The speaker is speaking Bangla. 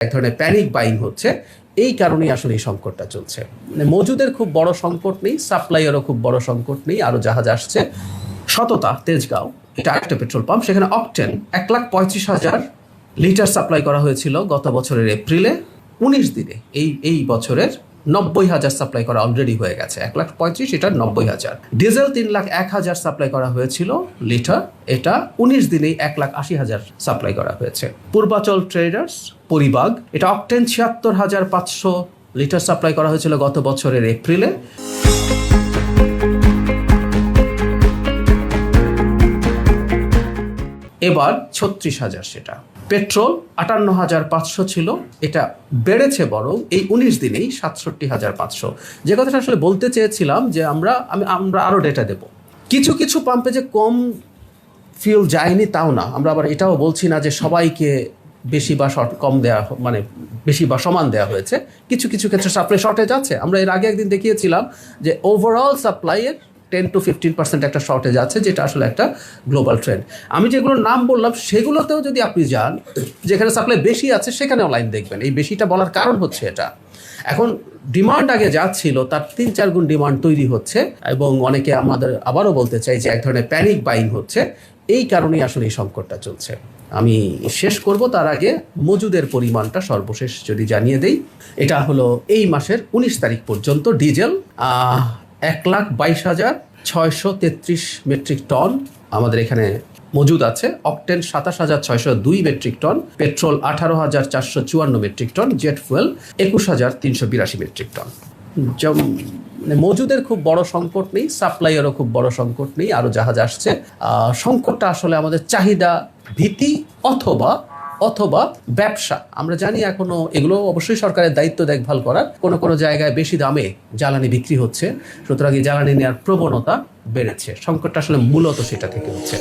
এক ধরনের প্যানিক বাইং হচ্ছে, এই কারণেই আসলে এই সংকটটা চলছে। মানে মজুদের খুব বড় সংকট নেই, সাপ্লাইয়েরও খুব বড় সংকট নেই। আরও জাহাজ আসছে। সততা তেজগাঁও, এটা একটা পেট্রোল পাম্প, সেখানে অকটেন 1,35,000 লিটার সাপ্লাই করা হয়েছিল গত বছরের এপ্রিলে। 19 দিনে এই বছরের 90,000 সাপ্লাই করা অলরেডি হয়ে গেছে। 1,35,000, এটা 90,000। ডিজেল 3,01,000 সাপ্লাই করা হয়েছিল লিটার, এটা 19 দিনেই 1,80,000 সাপ্লাই করা হয়েছে। পূর্বাচল ট্রেডার্স পরিবাগ, এটা অকটেন 76,500 লিটার সাপ্লাই করা হয়েছিল গত বছরের এপ্রিলে। এবার 36,000 সেটা। পেট্রোল 58,500 ছিল, এটা বেড়েছে বরং এই 19 দিনেই 67,500। যে কথাটা আসলে বলতে চেয়েছিলাম যে আমরা আরও ডেটা দেব। কিছু কিছু পাম্পে যে কম ফিউল যায়নি তাও না, আমরা আবার এটাও বলছি না যে সবাইকে বেশি বা কম দেওয়া, মানে বেশি বা সমান দেওয়া হয়েছে। কিছু কিছু ক্ষেত্রে সাপ্লাই শর্টেজ আছে। আমরা এর আগে একদিন দেখিয়েছিলাম যে ওভারঅল সাপ্লাইয়ের 10 to 15% একটা শর্টেজ আছে, যেটা আসলে একটা গ্লোবাল ট্রেন্ড। আমি যেগুলোর নাম বললাম সেগুলোতেও যদি আপনি যান, যেখানে সাপ্লাই বেশি আছে সেখানেও লাইন দেখবেন। এই বেশিটা বলার কারণ হচ্ছে এটা, এখন ডিমান্ড আগে যা ছিল তার 3-4 গুণ ডিমান্ড তৈরি হচ্ছে, এবং অনেকে আমাদের আবারও বলতে চাই যে এক ধরনের প্যানিক বাইং হচ্ছে, এই কারণেই আসলে এই সংকটটা চলছে। আমি শেষ করব তার আগে মজুদের পরিমাণটা সর্বশেষ যদি জানিয়ে দেই। এটা হলো এই মাসের 19 তারিখ পর্যন্ত ডিজেল 1,22,633 মেট্রিক টন আমাদের এখানে মজুদ আছে। Octane 27,602 metric ton, petrol 18,454 metric ton, jet fuel 21,382 metric ton. মানে মজুদের খুব বড় সংকট নেই, সাপ্লাইয়েরও খুব বড় সংকট নেই। আরও জাহাজ আসছে। সংকটটা আসলে আমাদের চাহিদা ভীতি অথবা ব্যবসা। আমরা জানি এখনো এগুলো অবশ্যই সরকারের দায়িত্ব দেখভাল করার। কোনো জায়গায় বেশি দামে জ্বালানি বিক্রি হচ্ছে, সুতরাং এই জ্বালানি নেওয়ার প্রবণতা বেড়েছে। সংকটটা আসলে মূলত সেটা থেকে হচ্ছে।